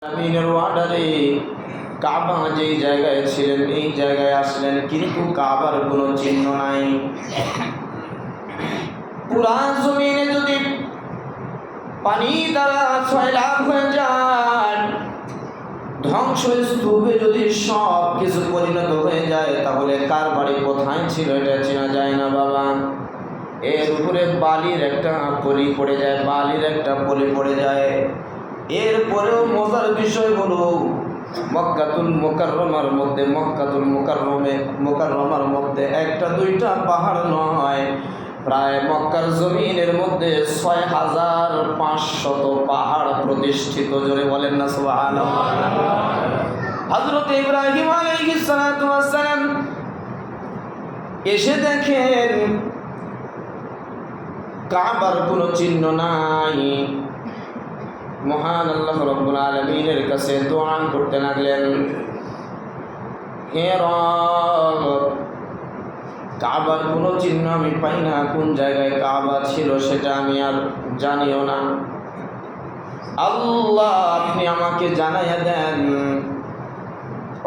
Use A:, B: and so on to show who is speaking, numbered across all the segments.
A: আমিনের ওয়ার্ডারে কাবা যেই জায়গায় ছিলেন এই জায়গায় আসলেন, কিন্তু কাবার কোনো চিহ্ন নাই। পুরা জমিনে যদি পানি দ্বারা সয়লাব হয়ে যায়, ধ্বংসস্তূপে যদি সব কিছু পরিণত হয়ে যায়, তাহলে কার বাড়ি কোথায় ছিল এটা চেনা যায় না বাবা। এর উপরে বালির একটা পলি পড়ে যায়, বালির একটা পলি পড়ে যায়। এরপরেও মজার বিষয় হলো মক্কাতুল মুকাররমার মধ্যে একটা দুইটা পাহাড় নয়, প্রায় মক্কার জমিনের মধ্যে ৬৫০০ পাহাড় প্রতিষ্ঠিত। জোরে বলেন না সুবহানাল্লাহ। হযরত ইব্রাহিম আলাইহিস সালাতু ওয়াস সালাম এসে দেখেন কাবার কোনো চিহ্ন নাই। মহান আল্লাহ রাব্বুল আলামিনের কাছে দোয়া করতে লাগলেন, হে রব, কাবার কোনো চিহ্ন আমি পাই না, কোন জায়গায় কাবা ছিল সেটা আমি আর জানিও না। আল্লাহ, আপনি আমাকে জানাইয়া দেন,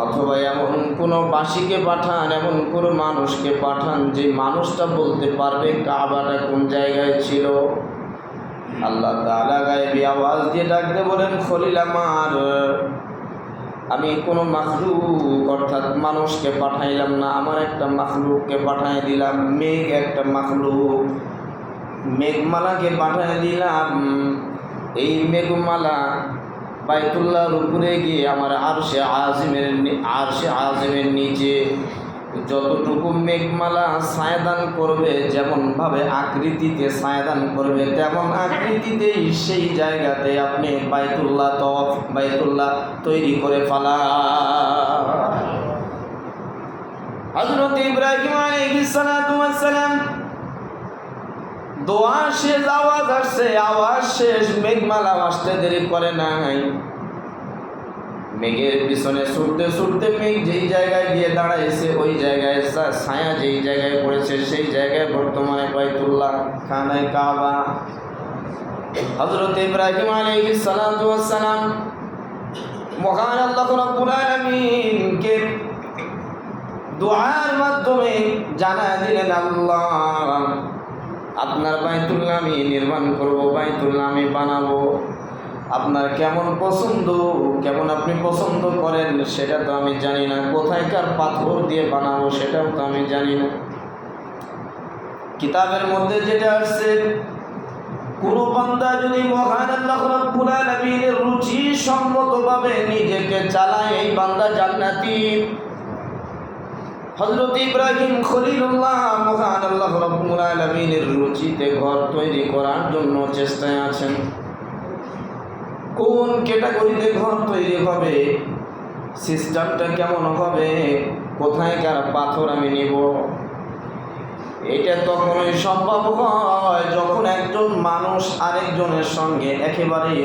A: অথবা এমন কোনো বাসীকে পাঠান, এমন কোনো মানুষকে পাঠান যে মানুষটা বলতে পারবে কাবাটা কোন জায়গায় ছিল। আল্লাহ তাআলা গায়েবী আওয়াজ দিয়ে ডাকতে বলেন, খলিল আমার, আমি কোনো মাখলুক অর্থাৎ মানুষকে পাঠাইলাম না, আমার একটা মাখলুককে পাঠাই দিলাম। মেঘ একটা মাখলুক, মেঘমালাকে পাঠাই দিলাম। এই মেঘমালা বাইতুল্লাহর উপরে গিয়ে আমার আরশে আজিমের নিচে যতটুকু মেঘমালা ছায়াদান করবে, যেমনভাবে আকৃতিতে ছায়াদান করবে, তেমন আকৃতিতেই সেই জায়গাতে আপনি বাইতুল্লাহ তৈরি করে ফেলা। হযরত ইব্রাহিম আলাইহিস সালাতু ওয়াস সালাম দোয়া শেষ, আওয়াজ আসছে, আওয়াজ শেষ, মেঘমালা আসতে দেরি করে নাই। মেঘের পিছনে ছুটতে ছুটতে মেঘ যেই জায়গায় গিয়ে দাঁড়াইছে, ওই জায়গায় ছায়া যেই জায়গায় পড়েছে, সেই জায়গায় বর্তমানে বাইতুল্লাহ, খানায় কাবা। হযরত ইব্রাহিম আলাইহিস সালাতু ওয়াস সালাম মহান আল্লাহ রাব্বুল আলামিনকে দুআর মাধ্যমে জানায় দিলেন, আল্লাহ, আপনার বাইতুল্লাহ আমি নির্মাণ করব, বাইতুল্লাহ আমি বানাবো। আপনার কেমন পছন্দ, কেমন আপনি পছন্দ করেন সেটা তো আমি জানি না, কোথায়কার পাথর দিয়ে বানাবো সেটাও তো আমি জানি না। কিতাবের মধ্যে যেটা আসছে, কোন বান্দা যদি মহান আল্লাহ রাব্বুল আলামিনের রুচি সম্মতভাবে নিজেকে চালায়, এই বান্দা জান্নাতি। হযরত ইব্রাহিম খলিলুল্লাহ মহান আল্লাহ রাব্বুল আলামিনের রুচিতে ঘর তৈরি করার জন্য চেষ্টায় আছেন। কোন ক্যাটাগরিতে ঘর তৈরি হবে, সিস্টেমটা কেমন হবে, কোথায়কার পাথর আমি নিব, এটা তখনই সম্ভব হয় যখন একজন মানুষ আরেকজনের সঙ্গে একেবারেই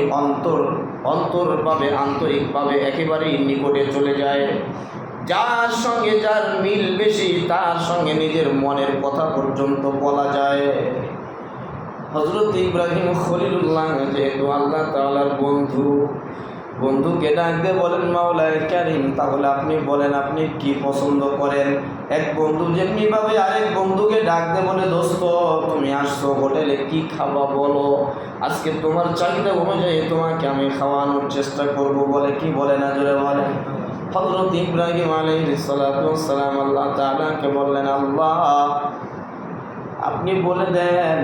A: আন্তরিকভাবে একেবারেই নিকটে চলে যায়। যার সঙ্গে যার মিল বেশি, তার সঙ্গে নিজের মনের কথা পর্যন্ত বলা যায়। হযরত ইব্রাহিম খলিলুল্লাহ যেহেতু আল্লাহ তাআলার বন্ধুকে ডাকতে বলেন, মাওলায়ে কারীম, তাহলে আপনি বলেন আপনি কি পছন্দ করেন। এক বন্ধু যেমনিভাবে আরেক বন্ধুকে ডাকতে বলে, দোস্ত, তুমি আসছো হোটেলে, কি খাবা বলো, আজকে তোমার চাহিদা অনুযায়ী তোমাকে আমি খাওয়ানোর চেষ্টা করব। বলে কি বলে না, জোরে বলেন। হযরত ইব্রাহিম আলাইহিস সালাতু ওয়াস সালাম আল্লাহ তাআলাকে বললেন, আল্লাহ, আপনি বলে দেন,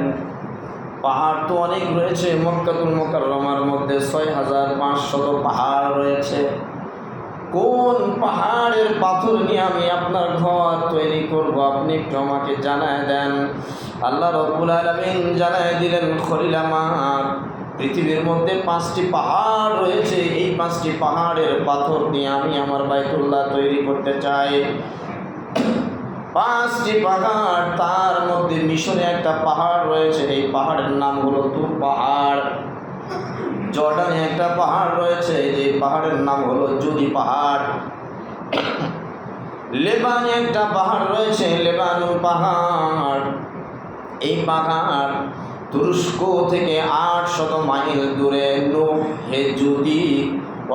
A: পাহাড় তো অনেক রয়েছে, মক্কাতুল মুকাররমার মধ্যে ৬৫০০ পাহাড় রয়েছে, কোন পাহাড়ের পাথর নিয়ে আমি আপনার ঘর তৈরি করব, আপনি একটু আমাকে জানায় দেন। আল্লাহ রাব্বুল আলামিন জানায় দিলেন, খলিল আমার, পৃথিবীর মধ্যে 5টি পাহাড় রয়েছে, এই 5টি পাহাড়ের পাথর নিয়ে আমি আমার বাইতুল্লাহ তৈরি করতে চাই। 5টি পাহাড়, তার মধ্যে মিশরে একটা পাহাড় রয়েছে, এই পাহাড়ের নাম হলো তুর পাহাড়। জর্ডানে একটা পাহাড় রয়েছে, যে পাহাড়ের নাম হলো জুদি পাহাড়। লেবানে একটা পাহাড় রয়েছে, লেবানন পাহাড়। এই পাহাড় তুরস্ক থেকে 800 মাইল দূরে, নূহ হে জুদি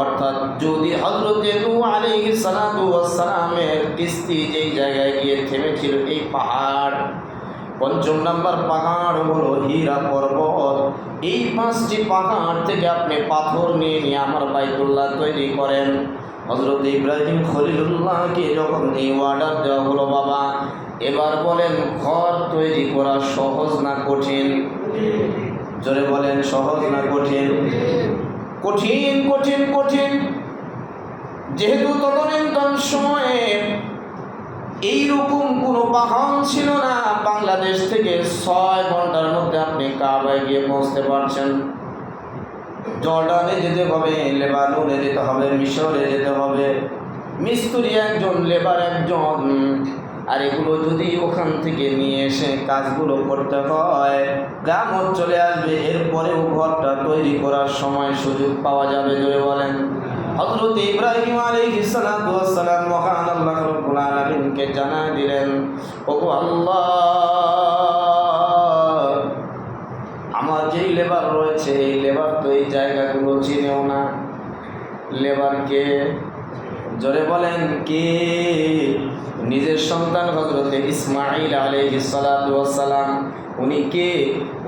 A: অর্থাৎ যদি হযরতে নূহ আলাইহিস সালাতু ওয়াস সালামের কিস্তি যেই জায়গায় গিয়ে থেমেছিল এই পাহাড়, ৫ম নাম্বার পাহাড় হলো হীরা পর্বত। এই 5টি পাহাড় থেকে আপনি পাথর নিয়ে নিয়ে আমার বাইতুল্লাহ তৈরি করেন। হযরত ইব্রাহিম খলিলুল্লাহকে যখন এই অর্ডার দেওয়া হলো, বাবা এবার বলেন ঘর তৈরি করা সহজ না কঠিন? জোরে বলেন, সহজ না কঠিন? কঠিন কঠিন কঠিন। যেহেতু তদানীন্তন সময়ে এইরকম কোনো বাহন ছিল না, বাংলাদেশ থেকে 6 ঘন্টার মধ্যে আপনি কাবায় গিয়ে পৌঁছতে পারছেন। জর্ডানে যেতে হবে, লেবাননে যেতে হবে, মিশরে যেতে হবে, মিস্ত্রি একজন, লেবার একজন, আর এগুলো যদি ওখান থেকে নিয়ে এসে কাজগুলো করতে হয় কিয়ামত চলে আসবে, এরপরেও ঘরটা তৈরি করার সময় সুযোগ পাওয়া যাবে। জোরে বলেন। হযরত ইব্রাহিম আলাইহিস সালাতু ওয়াস সালাম মহান আল্লাহ রাব্বুল আলামিনকে জানায় দিলেন, ওগো আল্লাহ, আমার যেই লেবার রয়েছে এই লেবার তো এই জায়গাগুলো চিনেও না। লেবারকে? জোরে বলেন কে? নিজের সন্তান হযরত ইসমাঈল আলাইহিস সালাতু ওয়াস সালাম। উনি কে?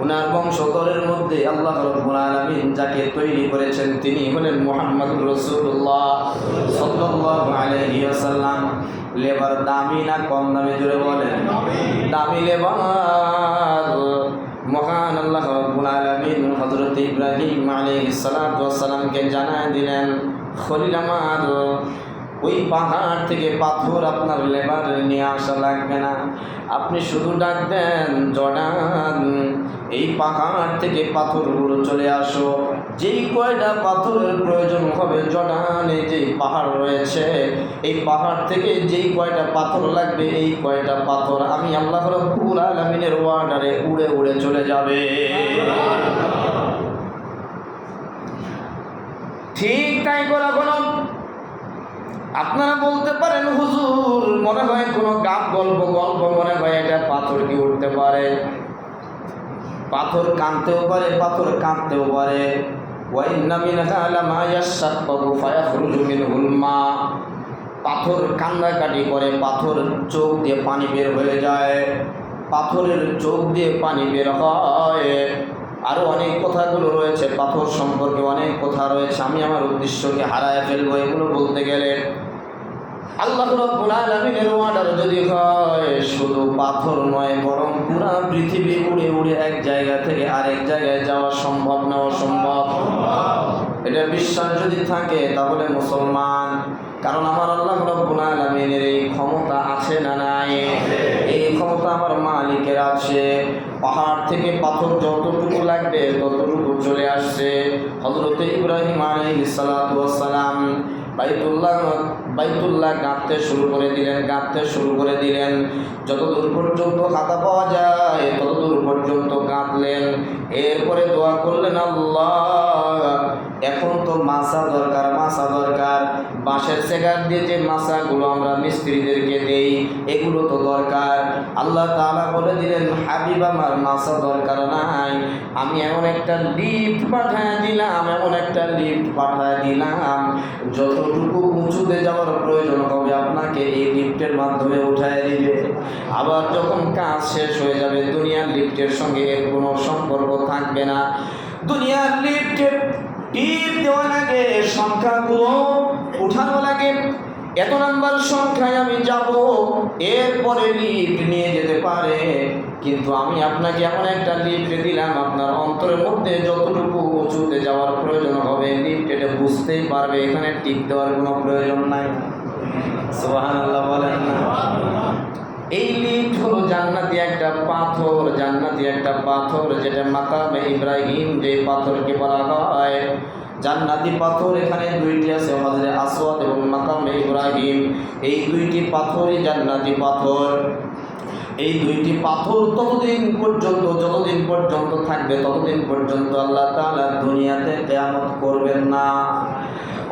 A: উনার বংশধরের মধ্যে আল্লাহ রাব্বুল আলামিন যাকে তৈরি করেছেন তিনি হলেন মুহাম্মদুর রাসূলুল্লাহ সাল্লাল্লাহু আলাইহি ওয়াসাল্লাম। লেবার দামি না কম দামি? জোরে বলেন। দামি লেবার। মহান আল্লাহ রাব্বুল আলামিন হযরত ইব্রাহিম আলাইহিস সালাতু ওয়াস সালামকে জানায় দিলেন, খলিল আমার, ওই পাহাড় থেকে পাথর আপনার লেবার নিয়ে আসা লাগবে না, আপনি শুধু ডাক দেন জর্ডান, এই পাহাড় থেকে পাথরগুলো চলে আসো। যেই কয়টা পাথরের প্রয়োজন হবে, জর্ডানে যেই পাহাড় রয়েছে এই পাহাড় থেকে যেই কয়টা পাথর লাগবে এই কয়টা পাথর আমি আল্লাহ রাব্বুল আলামিনের অর্ডারে উড়ে উড়ে চলে যাবে। ঠিক তাই করা হলো। আপনারা বলতে পারেন হুজুর মনে হয় কোনো গল্প মনে হয় এটা পাথর কি উঠতে পারে? পাথর কাঁদতেও পারে, পাথর কাঁদতেও পারে। ওয়াইন্না মিনহা লামা ইয়াশাক্কাকু ফায়াখরুজু মিনহুল মা। পাথর কান্নাকাটি করে, পাথর চোখ দিয়ে পানি বের হয়ে যায়, পাথরের চোখ দিয়ে পানি বের হয়। আরও অনেক কথাগুলো রয়েছে পাথর সম্পর্কে, অনেক কথা রয়েছে, আমি আমার উদ্দেশ্যকে হারায় ফেলবো এগুলো বলতে গেলে। আল্লাহ রাব্বুল আলামিনের অর্ডার যদি হয়, শুধু পাথর নয় বরং পুরা পৃথিবী উড়ে উড়ে এক জায়গা থেকে আরেক জায়গায় যাওয়া সম্ভব না অসম্ভব? এটা বিশ্বাস যদি থাকে তাহলে মুসলমান। কারণ আমার আল্লাহ রাব্বুল আলামিনের এই ক্ষমতা আছে না নাই? এই ক্ষমতা আমার মালিকের আছে। পাহাড় থেকে পাথর যতটুকু লাগবে ততটুকু চলে আসছে। হযরত ইব্রাহিম আলাইহিস সালাতু ওয়াস সালাম বাইতুল্লাহ গাঁথতে শুরু করে দিলেন। যতদূর পর্যন্ত খাতা পাওয়া যায় ততদূর পর্যন্ত গাঁথলেন। এরপরে দোয়া করলেন, আল্লাহ এখন তো মাছা দরকার, বাঁশের সেগার দিয়ে যে মাছাগুলো আমরা মিস্ত্রিদেরকে দেই এগুলো তো দরকার। আল্লাহ তাআলা বলে দিলেন, হাবিব আমার মাছা দরকার নাই, আমি এমন একটা লিফট পাঠায় দিলাম যতটুকু উঁচুতে যাওয়ার প্রয়োজন হবে আপনাকে এই লিফটের মাধ্যমে উঠায় দিবে। আবার যখন কাজ শেষ হয়ে যাবে দুনিয়ার লিফটের সঙ্গে এর কোনো সম্পর্ক থাকবে না। দুনিয়ার লিফটের টিপ দেওয়া লাগে, সংখ্যাগুলো উঠানো লাগে, এত নাম্বার সংখ্যায় আমি যাব, এরপরে লিফট নিয়ে যেতে পারে। কিন্তু আমি আপনাকে এমন একটা লিফট দিলাম আপনার অন্তরের মধ্যে যতটুকু উঁচুতে যাওয়ার প্রয়োজন হবে লিফট এটা বুঝতেই পারবে, এখানে টিপ দেওয়ার কোনো প্রয়োজন নাই। সুবহানাল্লাহ বলেন না? এই লিফট হলো জান্নাতি একটা পাথর, যেটা মাকামে ইব্রাহিম যে পাথরকে বলা হয় জান্নাতি পাথর। এখানে দুইটি আছে, হযরত আসওয়াদ এবং মাকামে ইব্রাহিম, এই দুইটি পাথরই জান্নাতি পাথর। এই দুইটি পাথর যতদিন পর্যন্ত থাকবে ততদিন পর্যন্ত আল্লাহ তাআলা দুনিয়াতে কিয়ামত করবেন না।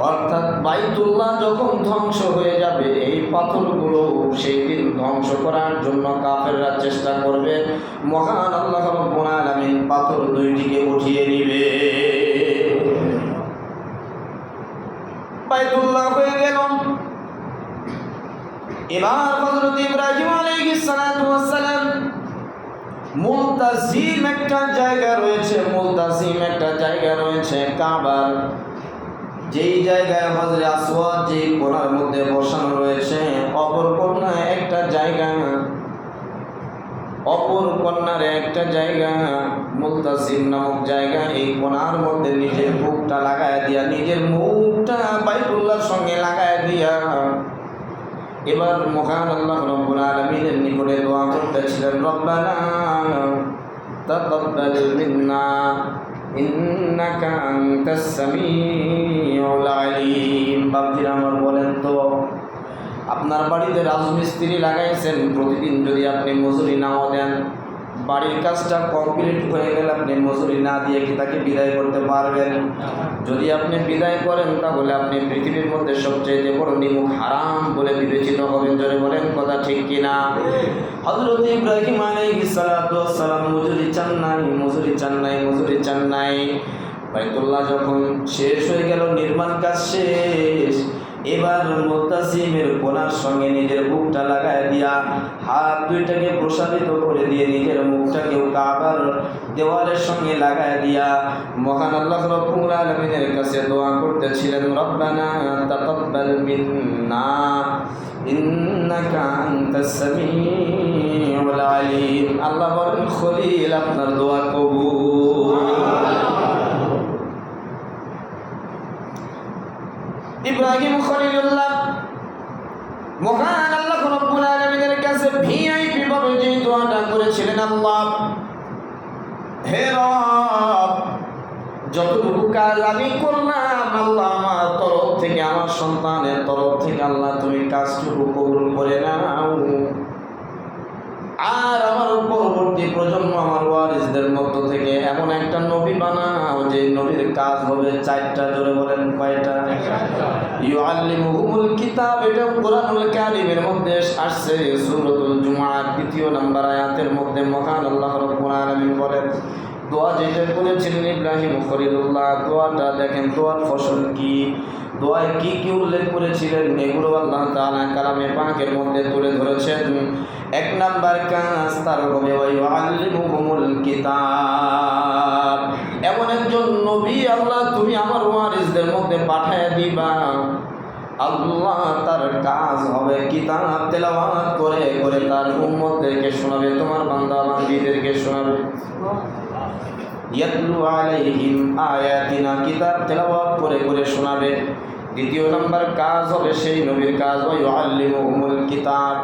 A: অর্থাৎ বাইতুল্লাহ যখন ধ্বংস হয়ে যাবে এই পাথরগুলো সেই দিন ধ্বংস করার জন্য কাফেররা চেষ্টা করবে। মহান আল্লাহ রাব্বুল আলামিন পাথর দুইটিকে উঠিয়ে নিবে। বাইতুল্লাহ হয়ে গেল। এবার হযরত ইব্রাহিম আলাইহিস সালাতু ওয়াস সালাম মুলতাজিম একটা জায়গা রয়েছে, মুলতাজিম একটা জায়গা রয়েছে কাবার, যেই জায়গায় হযরত আসওয়াদ যেই কোণার মধ্যে বসানো রয়েছে, অপর কোণায় একটা জায়গা, অপর কন্যার একটা জায়গা মুলতাসিম নামক জায়গা, এই কোণার মধ্যে নিজের মুখটা লাগায় দিয়া, নিজের মুখটা বাইতুল্লাহর সঙ্গে লাগায় দিয়া এবার মহান আল্লাহ রাব্বুল আলামিনের নিকটে দোয়া করতেছিলেন, রব্বানা তাকাব্বাল মিন্না ইন্নাকা আনতাস সামিউল আলিম। বাপজিরা আমার বলেন তো, আপনার বাড়িতে রাজমিস্ত্রি লাগাইছেন, প্রতিদিন যদি আপনি মজুরি নাও দেন, বাড়ির কাজটা কমপ্লিট হয়ে গেলে আপনি মজুরি না দিয়ে কি তাকে বিদায় করতে পারবেন? যদি আপনি বিদায় করেন তাহলে আপনি পৃথিবীর মধ্যে সবচেয়ে বড় নিমুখ হারাম বলে বিবেচিত হবেন। জোরে বলেন কথা ঠিক কিনা? হযরত ইব্রাহিম আলাইহিস সালাতু ওয়াস সালাম মজুরি চান নাই, মজুরি চান নাই, মজুরি চান নাই। বাইতুল্লাহ যখন শেষ হয়ে গেল, নির্মাণ কাজ শেষ, এবার মুলতাসিমের কোণার সঙ্গে নিজের মুখটা লাগায় দিয়া, হাত দুইটাকে প্রসারিত করে দিয়ে নিজের মুখটাকেও কাবার দেওয়ালের সঙ্গে লাগায় দিয়া মহান আল্লাহ রাব্বুল আলামিনের কাছে দোয়া করতেছিলেন, রব্বানা তাকাব্বাল মিন্না ইন্নাকা আনতাস সামিউল আলিম। আল্লাহ বলেন, খলিল আপনার দোয়া কবুল। ইব্রাহিম খলিলুল্লাহ মহান আল্লাহ রাব্বুল আলামিনের কাছে ভিআইপি ভাবে যে দোয়াটা করেছিলেন, আল্লাহ হে রব, যতটুকু কাজ আমি করলাম আল্লাহ আমার তরফ থেকে, আমার সন্তানের তরফ থেকে আল্লাহ তুমি কাজটুকু কবুল করে নাও, আর আমার পরবর্তী প্রজন্ম, আমার ওয়ারিসদের মধ্য থেকে এমন একটা নবী বানাও যে নবীর কাজ হবে চারটা। জোরে বলেন কয়টা? ইউআল্লিমুহুমুল কিতাব, এটা কোরআনুল কারীমের মধ্যে আসছে, সূরাতুল জুমআর 2 নম্বর আয়াতের মধ্যে মহান আল্লাহ রাব্বুল আলামিন বলেন, দোয়া যেটা করেছিলেন ইব্রাহিম খলিলুল্লাহ, দোয়াটা দেখেন দোয়ার ফসল কি, দোয়ায় কি কি উল্লেখ করেছিলেন এগুলো আল্লাহ তাআলা কালামে পাকের মধ্যে তুলে ধরেছেন। 1 নাম্বার কাজ তার হবে ওয়াইউআল্লিমুহুমুল কিতাব, এমন একজন নবী আল্লাহ তুমি আমার ওয়ারিসদের মধ্যে পাঠায় দিবা, আল্লাহ তার কাজ হবে কিতাব তেলাওয়াত করে করে তার উম্মতদেরকে শোনাবে, তোমার বান্দা বান্দীদেরকে শোনাবে। ইয়াতলু আলাইহিম আয়াতিনা, কিতাব তেলাওয়াত করে করে শোনাবে। 2 নম্বর কাজ হবে সেই নবীর কাজ, ওয়াইউআল্লিমুহুমুল কিতাব,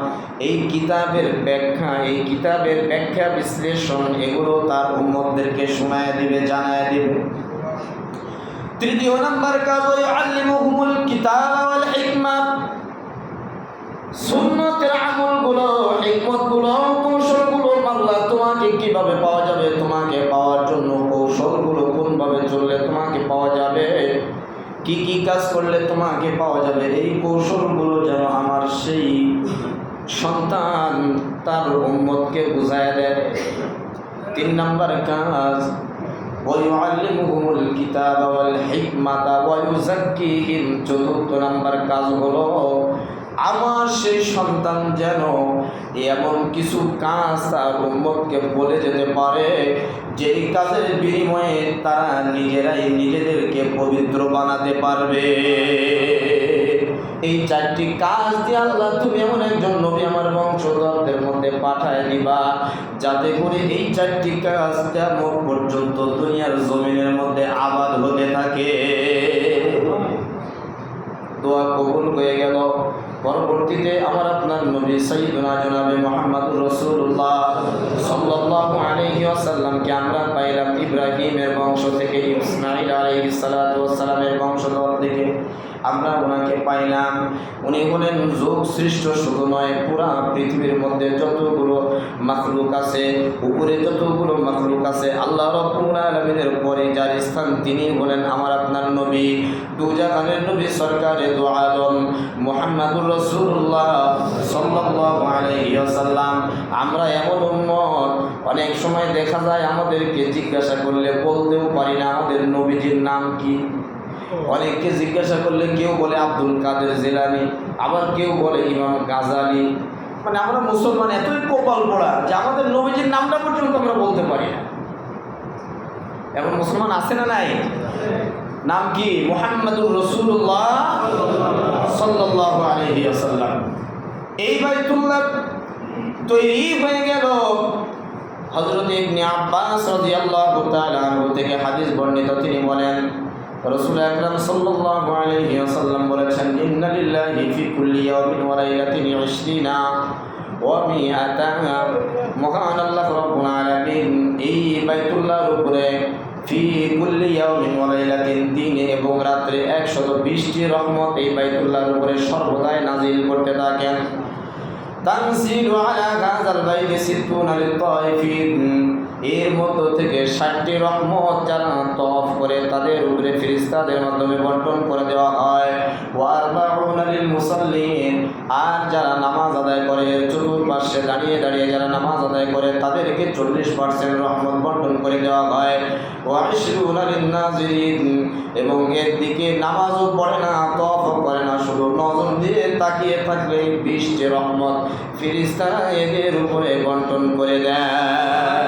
A: এই কিতাবের ব্যাখ্যা, এই কিতাবের ব্যাখ্যা বিশ্লেষণ এগুলো তার উম্মতদেরকে শোনায় দিবে, জানায় দিবে। 3 নম্বর কাজ, ওয়াইউআল্লিমুহুমুল কিতাব ওয়াল হিকমা, সুন্নতের আমলগুলো, হিকমতগুলো, কৌশলগুলো আল্লাহ তোমাকে কিভাবে পাওয়া যাবে, তোমাকে পাওয়ার জন্য কৌশলগুলো কোনভাবে চললে তোমাকে পাওয়া যাবে, কি কি কাজ করলে তোমাকে পাওয়া যাবে, এই কৌশলগুলো যেন আমার সেই সন্তান তার উম্মতকে বুঝায় দেয়। 3 নম্বর কাজ, ওয়াইউআল্লিমুহুমুল কিতাবা ওয়াল হিকমাতা ওয়া ইউযাক্কিহিম, 4 নম্বর কাজ হলো আমার সেই সন্তান যেন এমন কিছু কাজ তার উম্মতকে বলে যেতে পারে যেই কাজের বিনিময়ে তারা নিজেরাই নিজেদেরকে পবিত্র বানাতে পারবে। এই 4টি কাজ দিয়ে আল্লাহ তুমি এমন একজন নবী আমার বংশধরদের মধ্যে পাঠায় দিবা যাতে করে এই 4টি কাজ কিয়ামত পর্যন্ত দুনিয়ার জমিনের মধ্যে আবাদ হতে থাকে। দোয়া কবুল হয়ে গেল। পরবর্তীতে আমার আপনার নবী সাইয়্যিদুনা জনাবে মুহাম্মদুর রাসূলুল্লাহ সাল্লাল্লাহু আলাইহি ওয়াসাল্লামকে আমরা পাইলাম ইব্রাহিমের বংশ থেকে, ইসমাঈল আলাইহিস সালাতু ওয়াস সালামের বংশধর থেকে আমরা ওনাকে পাইলাম। উনি হলেন যুগ সৃষ্ট, শুধু নয় পুরা পৃথিবীর মধ্যে যতগুলো মাখলুক আছে, উপরে যতগুলো মাখলুক আছে, আল্লাহ রাব্বুল আলামিনের পরে যার স্থান তিনি হলেন আমার আপনার নবী, দুজাহানের নবী সরকারে দু আলম মুহাম্মদুর রাসূলুল্লাহ সাল্লাল্লাহু আলাইহি ওয়াসাল্লাম। আমরা এমন উম্মত অনেক সময় দেখা যায় আমাদেরকে জিজ্ঞাসা করলে বলতেও পারি না আমাদের নবীজির নাম কি। অনেককে জিজ্ঞাসা করলে কেউ বলে আব্দুল কাদের জিলানী, আবার কেউ বলে ইমাম গাজালি। মানে আমরা মুসলমান এতই কপাল পোড়া যে আমাদের নবীজির নামটা পর্যন্ত আমরা বলতে পারি না। এখন মুসলমান আছে না নাই? নাম কি? মুহাম্মাদুর রাসূলুল্লাহ সাল্লাল্লাহু আলাইহি ওয়াসাল্লাম। এই বাইতুল্লাহ তৈরি হয়ে গেল। হযরত ইবনে আব্বাস রাদিয়াল্লাহু তাআলা আনহু থেকে হাদিস বর্ণিত, তিনি বলেন রাসূল আকরাম সাল্লাল্লাহু আলাইহি ওয়াসাল্লাম বলেছেন, ইন্না লিল্লাহি ফি কুল্লি ইয়াওমিন ওয়া লাইলাতিন 20 ওয়া মিআতা। মহান আল্লাহ রাব্বুল আলামিন এই বাইতুল্লাহর উপরে ফি কুল্লি ইয়াওমিন ওয়া লাইলাতিন, দিনে এবং রাত্রে 120টি রহমত এই বাইতুল্লাহর উপরে সর্বদাই নাজিল করতে থাকেন। তানজিলু আলা হাযাল বাইতি 60 লিত-তাইফিন, এর মধ্য থেকে 60টি রহমত যারা তওয়াফ করে তাদের উপরে ফেরেশতাদের মাধ্যমে বন্টন করে দেওয়া হয়। ওয়া 40 লিল মুসাল্লিন, আর যারা নামাজ আদায় করে চতুর্পার্শ্বে দাঁড়িয়ে দাঁড়িয়ে যারা নামাজ আদায় করে তাদেরকে 40% রহমত বন্টন করে দেওয়া হয়। ওয়া 20 লিন নাজিরিন, এবং এর দিকে নামাজও পড়ে না তওয়াফও করে না, শুধু নজর দিয়ে তাকিয়ে থাকলে 20টি রহমত ফেরেশতারা এদের উপরে বন্টন করে দেয়।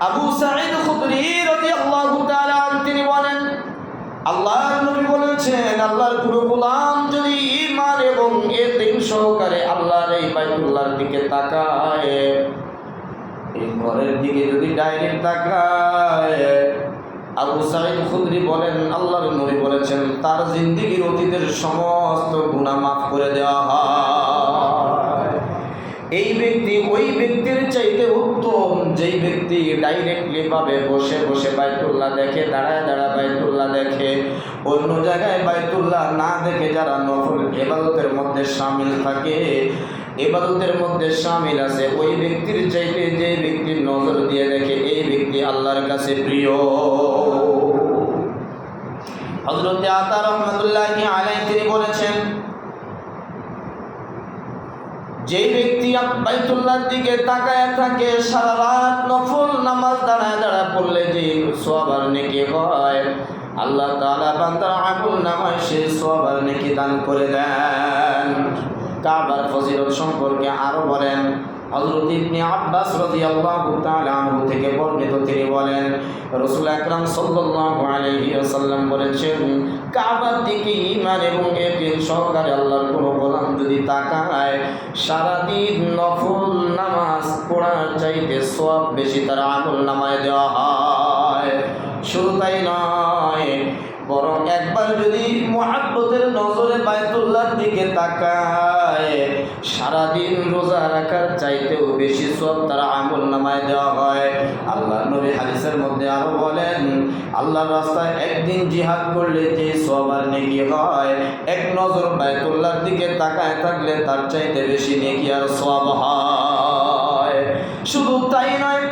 A: আবু সাঈদ খুদরি রাদিয়াল্লাহু তাআলা আনহু তিনি বলেন, আল্লাহর নবী বলেছেন, আল্লাহর পুরো গোলাম যদি ঈমান এবং ইয়াকিন সহকারে আল্লাহর এই বাইতুল্লাহর দিকে তাকায়, এই ঘরের দিকে যদি ডাইরেক্ট তাকায়, আবু সাঈদ খুদরি বলেন আল্লাহর নবী বলেছেন তার জিন্দেগীর অতীতের সমস্ত গুনাহ মাফ করে দেওয়া হয়। এই ব্যক্তি ওই ব্যক্তির চাইতে উত্তম যেই ব্যক্তি ডাইরেক্টলি ভাবে বসে বসে বাইতুল্লাহ দেখে, দাঁড়ায় দাঁড়ায় বাইতুল্লাহ দেখে, অন্য জায়গায় বাইতুল্লাহ না দেখে যারা নফল ইবাদতের মধ্যে শামিল থাকে, ইবাদতের মধ্যে শামিল আছে, ওই ব্যক্তির চাইতে যে ব্যক্তির নজর দিয়ে দেখে এই ব্যক্তি আল্লাহর কাছে প্রিয়। হযরত আতা রাহমাতুল্লাহি আলাইহি তিনি বলেছেন, যে ব্যক্তি বাইতুল্লাহর দিকে তাকায় থাকে সারা রাত নফল নামাজ দাঁড়ায় দাঁড়ায় পড়লে যে সওয়াব আর নেকি হয়, আল্লাহ তাআলা বান্দার আমল নামায় সেই সওয়াব আর নেকি দান করে দেন। কাবার ফজিলত সম্পর্কে আরো বলেন, হযরত ইবনে আব্বাস রাদিয়াল্লাহু তাআলা আনহু থেকে বর্ণিত, তিনি বলেন রাসূল আকরাম সাল্লাল্লাহু আলাইহি ওয়াসাল্লাম বলেছেন, কাবার দিকে ঈমান এবং ইয়াকিন সহকারে আল্লাহর কোন গোলাম যদি তাকায়, সারা দিন নফল নামাজ পড়ার চাইতে সওয়াব বেশি তার আমল নামায় দেওয়া হয়। শুধু তাই নয়, বরং একবার যদি মুহাব্বতের নজরে বাইতুল্লাহর দিকে তাকায়, সারাদিন রোজা রাখার চাইতেও বেশি সওয়াব তার আমল নামায় দেওয়া হয়। আল্লাহর নবী হাদিসের মধ্যে আরো বলেন, আল্লাহর রাস্তায় একদিন জিহাদ করলে যে সওয়াব আর নেকি হয়, এক নজর বাইতুল্লাহর দিকে তাকায় থাকলে তার চাইতে বেশি নেকি আর সওয়াব হয়। শুধু তাই নয়,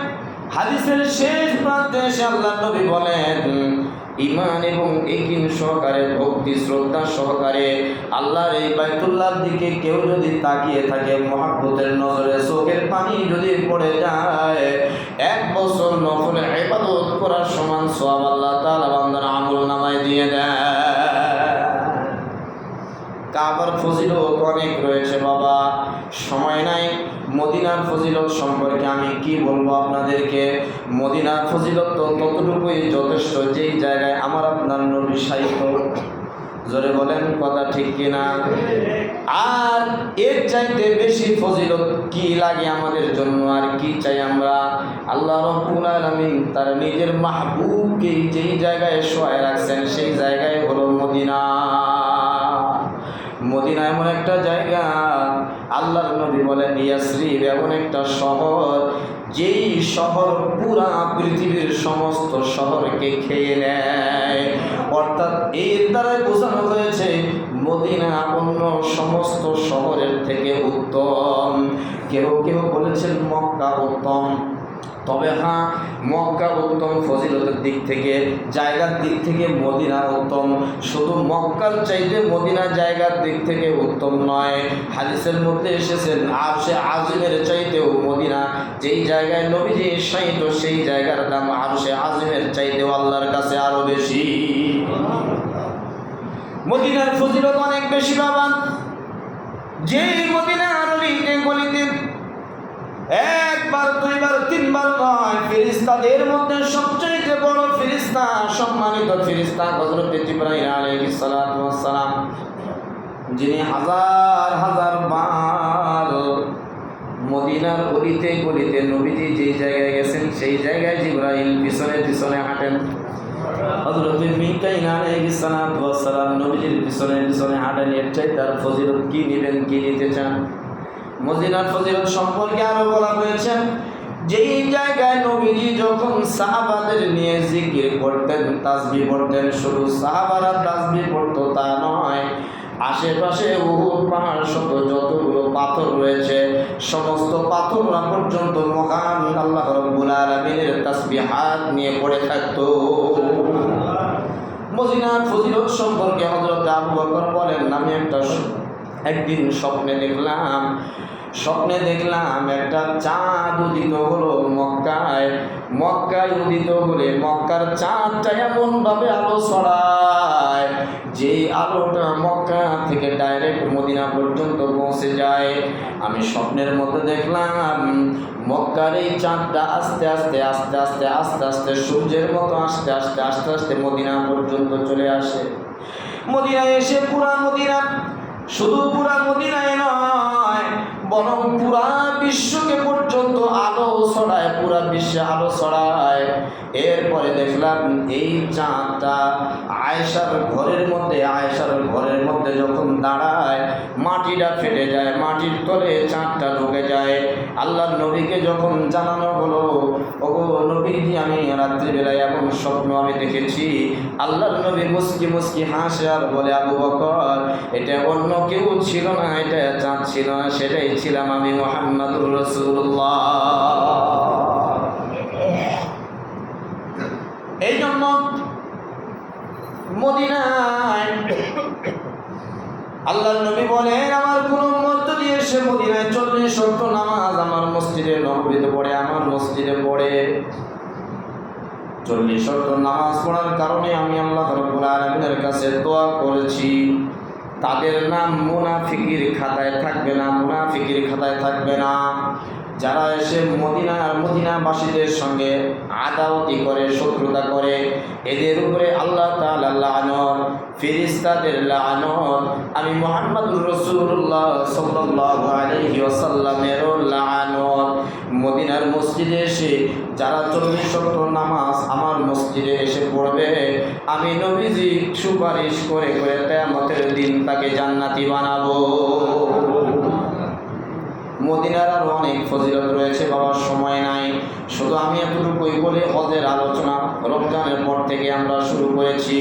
A: হাদিসের শেষ প্রান্তে এসে আল্লাহর নবী বলেন, ঈমান এবং ইয়াকিন সহকারে ভক্তি শ্রদ্ধা সহকারে আল্লাহর এই বাইতুল্লাহর দিকে কেউ যদি তাকিয়ে থাকে, মহব্বতের নজরে চোখের পানি যদি পড়ে যায়, 1 বছর নফল ইবাদত করার সমান সওয়াব আল্লাহ তাআলা বান্দার আমল নামায় দিয়ে দেয়। কাবার ফজিলত অনেক রয়েছে বাবা, সময় নাই। মদিনার ফজিলত সম্পর্কে আমি কি বলবো আপনাদেরকে, মদিনার ফজিলত তো ততটুকুই যথেষ্ট যেই জায়গায় আমার আপনার নবী শায়িত। জোরে বলেন কথা ঠিক কিনা? আর এর চাইতে বেশি ফজিলত কি লাগে আমাদের জন্য, আর কি চাই আমরা? আল্লাহ রাব্বুল আলামিন তার নিজের মাহবুবকে যেই জায়গায় শোয়ায় রাখছেন সেই জায়গায় হলো মদিনা। মদিনা এমন একটা জায়গা, আল্লাহর নবী বলেন ইয়াসরিব এমন একটা শহর, যেই শহর পুরা পৃথিবীর সমস্ত শহরকে খেয়ে নেয়। অর্থাৎ এর দ্বারাই বোঝানো হয়েছে মদিনা অন্য সমস্ত শহরের থেকে উত্তম। কেউ কেউ বলেছেন মক্কা উত্তম, তবে হ্যাঁ, মক্কা উত্তম ফজিলতের দিক থেকে, জায়গার দিক থেকে মদিনা উত্তম। শুধু মক্কার চাইতে মদিনা জায়গার দিক থেকে উত্তম নয়, হাদিসের মধ্যে এসেছেন আরশে আজিমের চাইতেও মদিনা যেই জায়গায় নবীজি শায়িত সেই জায়গার দাম আরশে আজিমের চাইতেও আল্লাহর কাছে আরো বেশি। মদিনার ফজিলত অনেক বেশি বাবা। যেই মদিনার অলিতে গলিতে একবার দুইবার তিনবার নয়, ফেরেশতাদের মধ্যে সবচেয়ে বড় ফেরেশতা, সম্মানিত ফেরেশতা হযরত জিবরাইল আলাইহিস সালাতু ওয়াস সালাম, যিনি হাজার হাজার বার মদিনার অলিতে গলিতে নবীজি যেই জায়গায় গেছেন সেই জায়গায় জিবরাইল পিছনে পিছনে হাঁটেন। হযরত মিকাইল আলাইহিস সালাতু ওয়াস সালাম নবীজির পিছনে পিছনে হাঁটেন। এর চাই তার ফজিলত কি নেবেন, কি নিতে চান? মদিনার ফজিলত সম্পর্কে আরো বলা হয়েছে, যেই জায়গায় নবীজি যখন সাহাবাদের নিয়ে জিকির করতেন, তাসবিহ পড়তেন, শুধু সাহাবারা তাসবিহ পড়তো তা নয়, আশেপাশে উহুদ পাহাড় সহ যতগুলো পাথর রয়েছে সমস্ত পাথররা পর্যন্ত মহান আল্লাহ রাব্বুল আলামিনের তাসবিহাত নিয়ে পড়ে থাকতো। মদিনার ফজিলত সম্পর্কে হযরত আবু বকর বলেন, আমি একদিন স্বপ্নে দেখলাম একটা চাঁদ উদিত হলো মক্কায় উদিত হলে মক্কার চাঁদটা এমন ভাবে আলো ছড়ায় যে আলোটা মক্কা থেকে ডাইরেক্ট মদিনা পর্যন্ত পৌঁছে যায়। আমি স্বপ্নের মধ্যে দেখলাম মক্কার এই চাঁদটা আস্তে আস্তে আস্তে আস্তে আস্তে আস্তে সূর্যের মতো আস্তে আস্তে আস্তে আস্তে মদিনা পর্যন্ত চলে আসে। মদিনায় এসে শুধু পুরা মদিনায় নয়, বরং পুরা বিশ্বকে পর্যন্ত আলো ছড়ায়, পুরা বিশ্বে আলো ছড়ায়। এরপরে দেখলাম এই চাঁদটা আয়েশার ঘরের মধ্যে যখন দাঁড়ায় মাটিটা ফেটে যায়, মাটির তলে চাঁদটা ঢুকে যায়। আল্লাহর নবীকে যখন জানানো হলো, ওগো নবীজি, আমি রাত্রিবেলায় এমন স্বপ্ন আমি দেখেছি। আল্লাহর নবী মুস্কি মুস্কি হাসে আর বলে, আবু বকর, এটা অন্য কেউ ছিল না, এটা চাঁদ ছিল না, সেটাই ছিলাম আমি, মুহাম্মাদুর রাসূলুল্লাহ। এই জন্য মদিনায় আল্লাহর নবী বলেন, আমার কোন উম্মত যদি এসে মদিনায় 40 ওয়াক্ত নামাজ আমার মসজিদে নববীতে পড়ে, আমার মসজিদে পড়ে 40 ওয়াক্ত নামাজ পড়ার কারণে আমি আল্লাহ রাব্বুল আলামিনের কাছে দোয়া করেছি, তাদের নাম মুনাফিকের খাতায় থাকবে না। যারা এসে মদিনাবাসীদের সঙ্গে আদাওয়াতি করে, শত্রুতা করে, এদের উপরে আল্লাহ তাআলা লানত, ফেরেশতাদের লানত, আমি মুহাম্মদুর রাসূলুল্লাহ সাল্লাল্লাহু আলাইহি ওয়াসাল্লামের লানত। মদিনার মসজিদে এসে যারা 40 ওয়াক্ত নামাজ আমার মসজিদে এসে পড়বে, আমি নবীজি সুপারিশ করে করে কিয়ামতের দিন তাকে জান্নাতি বানাবো। মদিনার আরো অনেক ফজিলত রয়েছে বাবা, সময় নাই, শুধু আমি এতটুকুই বলে হজের আলোচনা রমজানের পর থেকে আমরা শুরু করেছি।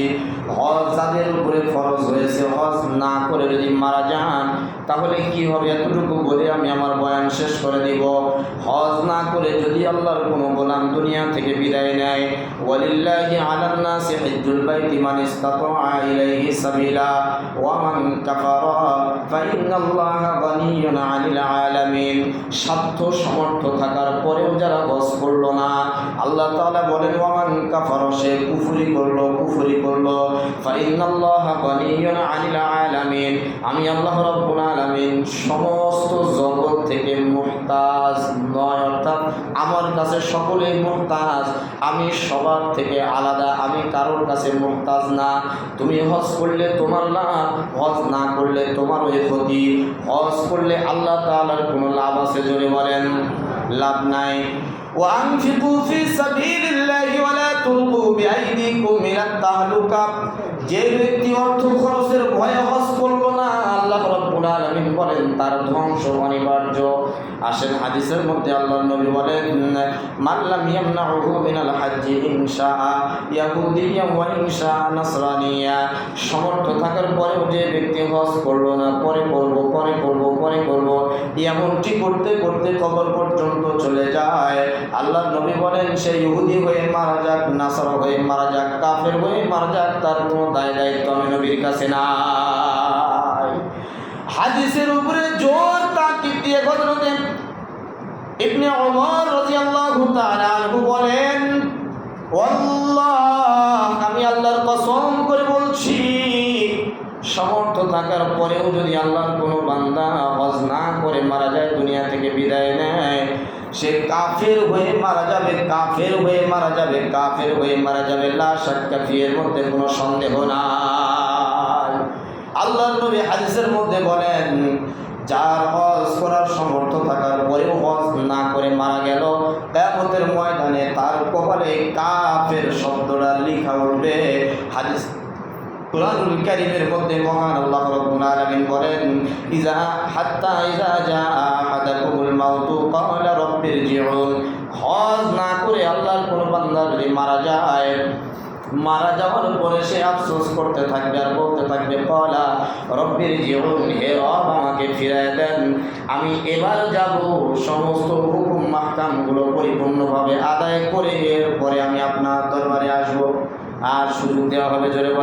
A: হজ যাদের উপরে ফরজ হয়েছে, হজ না করে যদি মারা যান তাহলে কি হবে, এতটুকু বলে আমি আমার বয়ান শেষ করে দিব। হজ না করে যদি আল্লাহর কোনো গোলাম দুনিয়া থেকে বিদায় নেয়, ওয়ালিল্লাহি আলান নাসি হিজ্জুল বাইতি মান ইসতাতা ইলাইহি সাবিলা ওয়া মান কাফারা ফাইন্নাল্লাহা গানিয়্যুন আনিল আলামিন। সাধ্য সামর্থ্য থাকার পরেও যারা হজ করলো না, আল্লাহ তাআলা বলেন ওয়া মান কাফারা, সে কুফরি করলো ফাইন্নাল্লাহা গানিয়্যুন আনিল আলামিন, আমি আল্লাহ রাব্বুল আলামিন সমস্ত জগৎ থেকে মুহতাজ নয়, অর্থাৎ আমার কাছে সকলেই মুহতাজ, আমি সবার থেকে আলাদা, আমি কারোর কাছে মুহতাজ না। তুমি হজ করলে তোমার লাভ, হজ না করলে তোমার ওই ক্ষতি। হজ করলে আল্লাহ তাআলার কোনো লাভ আছে? জোরে বলেন, লাভ নাই। وأنفقوا في سبيل الله ولا تلقوا بأيديكم إلى التهلكة। যে ব্যক্তি অর্থ খরচের ভয়ে হজ করলো না, আল্লাহ রাব্বুল আলামিন বলেন তার ধ্বংস অনিবার্য। আসেন হাদিসের মধ্যে আল্লাহর নবী বলেন, মান লাম ইয়ামনাহু মিনাল হাজ্জি ইনশা ইয়াহুদিয়্যা ওয়া ইনশা নাসরানিয়া, সমর্থ থাকার পরেও যে ব্যক্তি হজ করলো না, পরে করব এমনটি করতে করতে কবর পর্যন্ত চলে যায়, আল্লাহর নবী বলেন সে ইহুদি হয়ে মারা যাক, নাসারা হয়ে মারা যাক, কাফের হয়ে মারা যাক, তার কোনো দায় দায়িত্ব আমি নবীর কাছে নাই। হাদিসের উপরে জোর তাকিদ দিয়ে হযরতে ইবনে ওমর রাদিয়াল্লাহু তাআলা আনহু বলেন, আল্লাহ, আমি আল্লাহর কসম করে বলছি, সমর্থ থাকার পরেও যদি আল্লাহর কোনো বান্দা হজ না করে মারা যায়, দুনিয়া থেকে বিদায় নেয়, সে কাফের হয়ে মারা যাবে, লা শাক্কা ফি, এর মধ্যে কোনো সন্দেহ নাই। আল্লাহর নবী হাদিসের মধ্যে বলেন, যার হজ করার সমর্থ থাকার পরেও হজ না করে মারা গেল, কিয়ামতের ময়দানে তার কপালে কাফের শব্দটা লেখা উঠবে। হাদিস কুরআনুল কারীমের মধ্যে মহান আল্লাহ রাব্বুল আলামিন বলেন, ইজা জা আহাদাকুমুল মাউতু ক্বালা রাব্বিরজিউন, হজ না করে আল্লাহর কোন বান্দা যদি মারা যায়, মারা যাওয়ার পরে সে আফসোস করতে থাকবে আর বলতে থাকবে, ক্বালা রাব্বিরজিউন, হে রব আমাকে ফিরায় দেন, আমি এবার যাব সমস্ত হুকুম মাহকামগুলো পরিপূর্ণভাবে আদায় করে এরপরে আমি আপনার দরবারে আসব। আর সুযোগ দেওয়া হবে জোরে